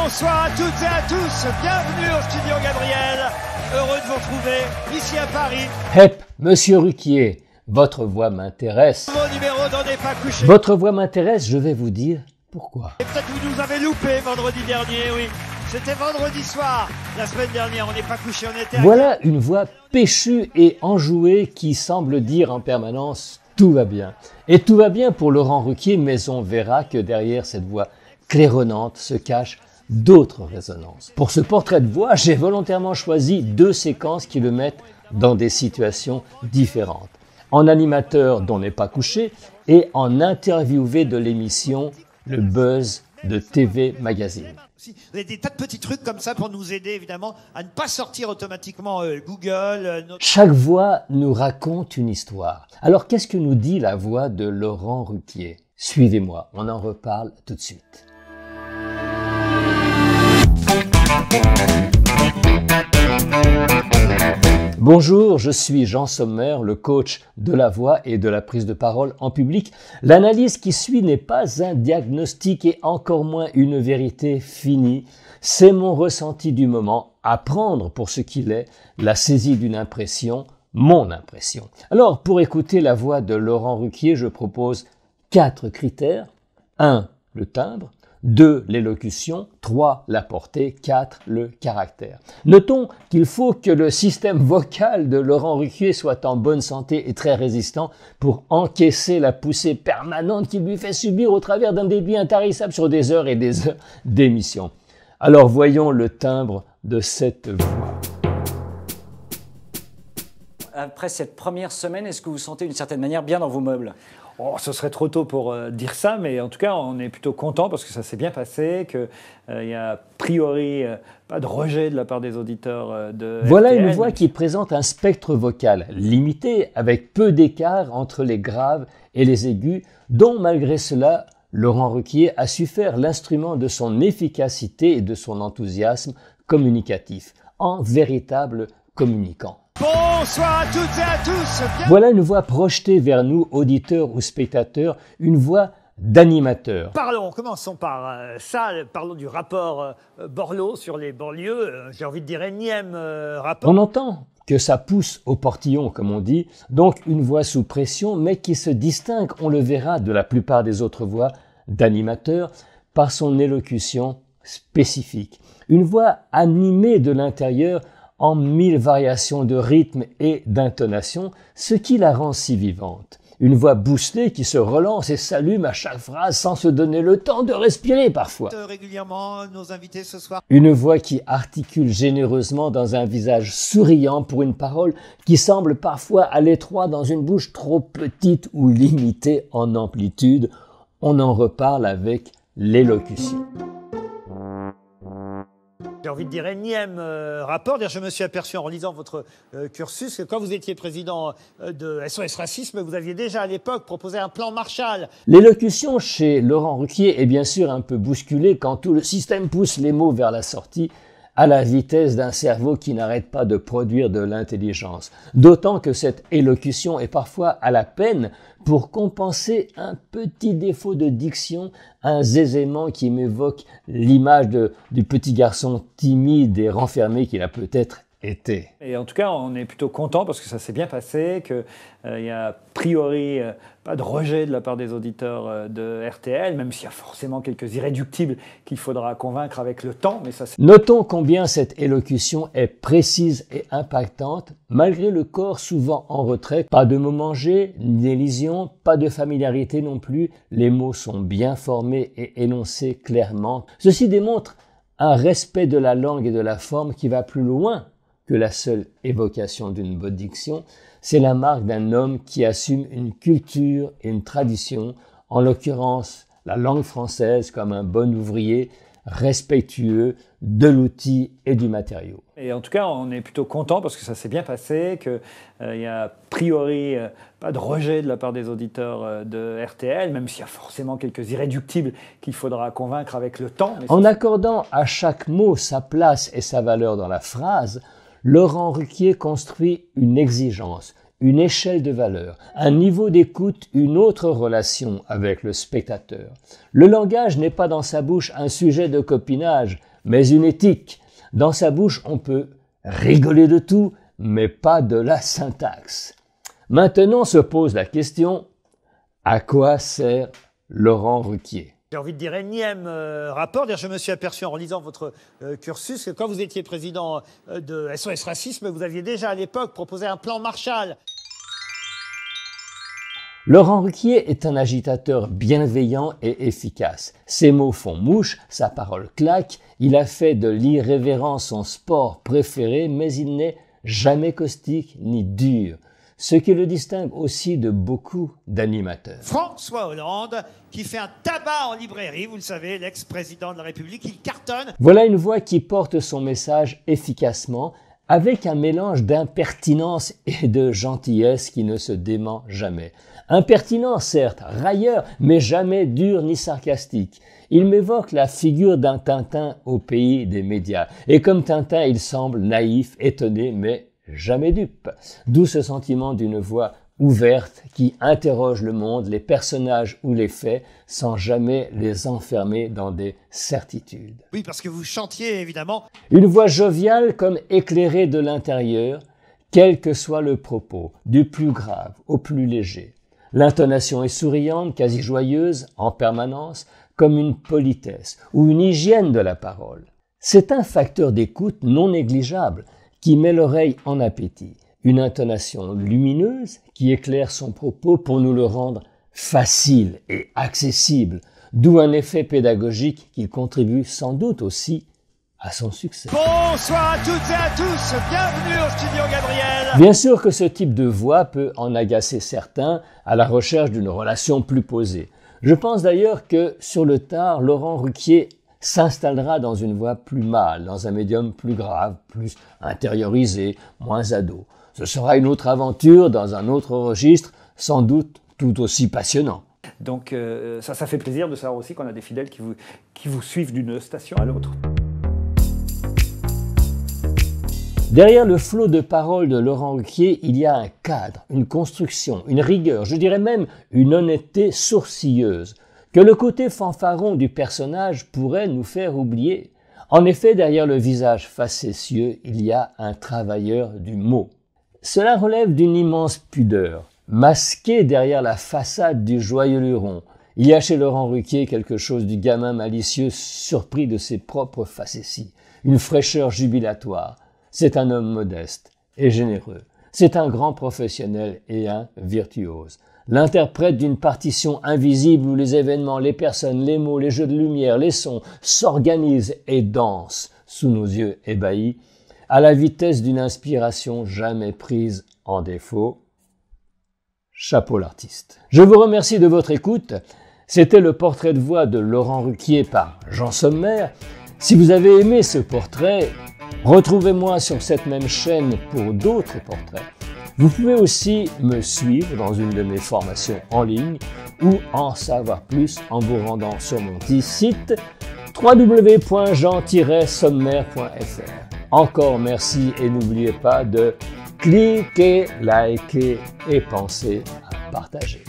Bonsoir à toutes et à tous, bienvenue au studio Gabriel, heureux de vous retrouver ici à Paris. Hep, Monsieur Ruquier, votre voix m'intéresse. Mon numéro d'On n'est pas couché. Votre voix m'intéresse, je vais vous dire pourquoi. Et peut-être vous nous avez loupé vendredi dernier, oui. C'était vendredi soir, la semaine dernière, on n'est pas couché, on était... Voilà une voix péchue et enjouée qui semble dire en permanence « tout va bien ». Et tout va bien pour Laurent Ruquier, mais on verra que derrière cette voix claironnante se cachent d'autres résonances. Pour ce portrait de voix, j'ai volontairement choisi deux séquences qui le mettent dans des situations différentes. En animateur d'On n'est pas couché et en interviewé de l'émission Le Buzz de TV Magazine. Vous avez des tas de petits trucs comme ça pour nous aider évidemment à ne pas sortir automatiquement Google. Chaque voix nous raconte une histoire. Alors qu'est-ce que nous dit la voix de Laurent Ruquier? Suivez-moi, on en reparle tout de suite. Bonjour, je suis Jean Sommer, le coach de la voix et de la prise de parole en public. L'analyse qui suit n'est pas un diagnostic et encore moins une vérité finie. C'est mon ressenti du moment, à prendre pour ce qu'il est, la saisie d'une impression, mon impression. Alors, pour écouter la voix de Laurent Ruquier, je propose 4 critères. 1. Le timbre. 2. L'élocution. 3. La portée. 4. Le caractère. Notons qu'il faut que le système vocal de Laurent Ruquier soit en bonne santé et très résistant pour encaisser la poussée permanente qu'il lui fait subir au travers d'un débit intarissable sur des heures et des heures d'émission. Alors voyons le timbre de cette voix. Après cette première semaine, est-ce que vous vous sentez d'une certaine manière bien dans vos meubles ? Oh, ce serait trop tôt pour dire ça, mais en tout cas, on est plutôt content parce que ça s'est bien passé, qu'il n'y a a priori pas de rejet de la part des auditeurs de Voilà RTL. une voix qui présente un spectre vocal limité, avec peu d'écart entre les graves et les aigus, dont malgré cela, Laurent Ruquier a su faire l'instrument de son efficacité et de son enthousiasme communicatif, en véritable communicant. Bonsoir à toutes et à tous. Voilà une voix projetée vers nous, auditeurs ou spectateurs, une voix d'animateur. Commençons par ça, parlons du rapport Borloo sur les banlieues, j'ai envie de dire énième rapport. On entend que ça pousse au portillon, comme on dit, donc une voix sous pression, mais qui se distingue, on le verra, de la plupart des autres voix d'animateur par son élocution spécifique. Une voix animée de l'intérieur en 1000 variations de rythme et d'intonation, ce qui la rend si vivante. Une voix boostée qui se relance et s'allume à chaque phrase sans se donner le temps de respirer parfois. Régulièrement, nos invités ce soir. Une voix qui articule généreusement dans un visage souriant pour une parole qui semble parfois à l'étroit dans une bouche trop petite ou limitée en amplitude. On en reparle avec l'élocution. J'ai envie de dire énième rapport. D'ailleurs, je me suis aperçu en relisant votre cursus que quand vous étiez président de SOS Racisme, vous aviez déjà à l'époque proposé un plan Marshall. L'élocution chez Laurent Ruquier est bien sûr un peu bousculée quand tout le système pousse les mots vers la sortie à la vitesse d'un cerveau qui n'arrête pas de produire de l'intelligence. D'autant que cette élocution est parfois à la peine pour compenser un petit défaut de diction, un zézément qui m'évoque l'image du petit garçon timide et renfermé qu'il a peut-être été. Et en tout cas, on est plutôt content parce que ça s'est bien passé, qu'il n'y a a priori pas de rejet de la part des auditeurs de RTL, même s'il y a forcément quelques irréductibles qu'il faudra convaincre avec le temps. Mais ça, notons combien cette élocution est précise et impactante, malgré le corps souvent en retrait. Pas de mots mangés, ni d'élision, pas de familiarité non plus. Les mots sont bien formés et énoncés clairement. Ceci démontre un respect de la langue et de la forme qui va plus loin que la seule évocation d'une bonne diction. C'est la marque d'un homme qui assume une culture et une tradition, en l'occurrence la langue française comme un bon ouvrier, respectueux de l'outil et du matériau. Et en tout cas, on est plutôt content parce que ça s'est bien passé, qu'il n'y a a priori pas de rejet de la part des auditeurs de RTL, même s'il y a forcément quelques irréductibles qu'il faudra convaincre avec le temps. Mais en accordant à chaque mot sa place et sa valeur dans la phrase, Laurent Ruquier construit une exigence, une échelle de valeur, un niveau d'écoute, une autre relation avec le spectateur. Le langage n'est pas dans sa bouche un sujet de copinage, mais une éthique. Dans sa bouche, on peut rigoler de tout, mais pas de la syntaxe. Maintenant se pose la question, à quoi sert Laurent Ruquier ? J'ai envie de dire énième rapport. Je me suis aperçu en relisant votre cursus que quand vous étiez président de SOS Racisme, vous aviez déjà à l'époque proposé un plan Marshall. Laurent Ruquier est un agitateur bienveillant et efficace. Ses mots font mouche, sa parole claque, il a fait de l'irrévérence son sport préféré, mais il n'est jamais caustique ni dur. Ce qui le distingue aussi de beaucoup d'animateurs. François Hollande, qui fait un tabac en librairie, vous le savez, l'ex-président de la République, il cartonne. Voilà une voix qui porte son message efficacement, avec un mélange d'impertinence et de gentillesse qui ne se dément jamais. Impertinent, certes, railleur, mais jamais dur ni sarcastique. Il m'évoque la figure d'un Tintin au pays des médias. Et comme Tintin, il semble naïf, étonné, mais jamais dupe. D'où ce sentiment d'une voix ouverte qui interroge le monde, les personnages ou les faits, sans jamais les enfermer dans des certitudes. Oui, parce que vous chantiez, évidemment. Une voix joviale comme éclairée de l'intérieur, quel que soit le propos, du plus grave au plus léger. L'intonation est souriante, quasi joyeuse, en permanence, comme une politesse ou une hygiène de la parole. C'est un facteur d'écoute non négligeable qui met l'oreille en appétit. Une intonation lumineuse qui éclaire son propos pour nous le rendre facile et accessible, d'où un effet pédagogique qui contribue sans doute aussi à son succès. Bonsoir à toutes et à tous, bienvenue au Studio Gabriel. Bien sûr que ce type de voix peut en agacer certains à la recherche d'une relation plus posée. Je pense d'ailleurs que sur le tard, Laurent Ruquier s'installera dans une voix plus mâle, dans un médium plus grave, plus intériorisé, moins ado. Ce sera une autre aventure dans un autre registre, sans doute tout aussi passionnant. Donc ça fait plaisir de savoir aussi qu'on a des fidèles qui vous suivent d'une station à l'autre. Derrière le flot de paroles de Laurent Ruquier, il y a un cadre, une construction, une rigueur, je dirais même une honnêteté sourcilleuse, que le côté fanfaron du personnage pourrait nous faire oublier. En effet, derrière le visage facétieux, il y a un travailleur du mot. Cela relève d'une immense pudeur. Masqué derrière la façade du joyeux luron, il y a chez Laurent Ruquier quelque chose du gamin malicieux surpris de ses propres facéties, une fraîcheur jubilatoire. C'est un homme modeste et généreux. C'est un grand professionnel et un virtuose. L'interprète d'une partition invisible où les événements, les personnes, les mots, les jeux de lumière, les sons s'organisent et dansent sous nos yeux ébahis, à la vitesse d'une inspiration jamais prise en défaut. Chapeau l'artiste. Je vous remercie de votre écoute. C'était le portrait de voix de Laurent Ruquier par Jean Sommer. Si vous avez aimé ce portrait, retrouvez-moi sur cette même chaîne pour d'autres portraits. Vous pouvez aussi me suivre dans une de mes formations en ligne ou en savoir plus en vous rendant sur mon petit site www.jean-sommer.fr. Encore merci et n'oubliez pas de cliquer, liker et penser à partager.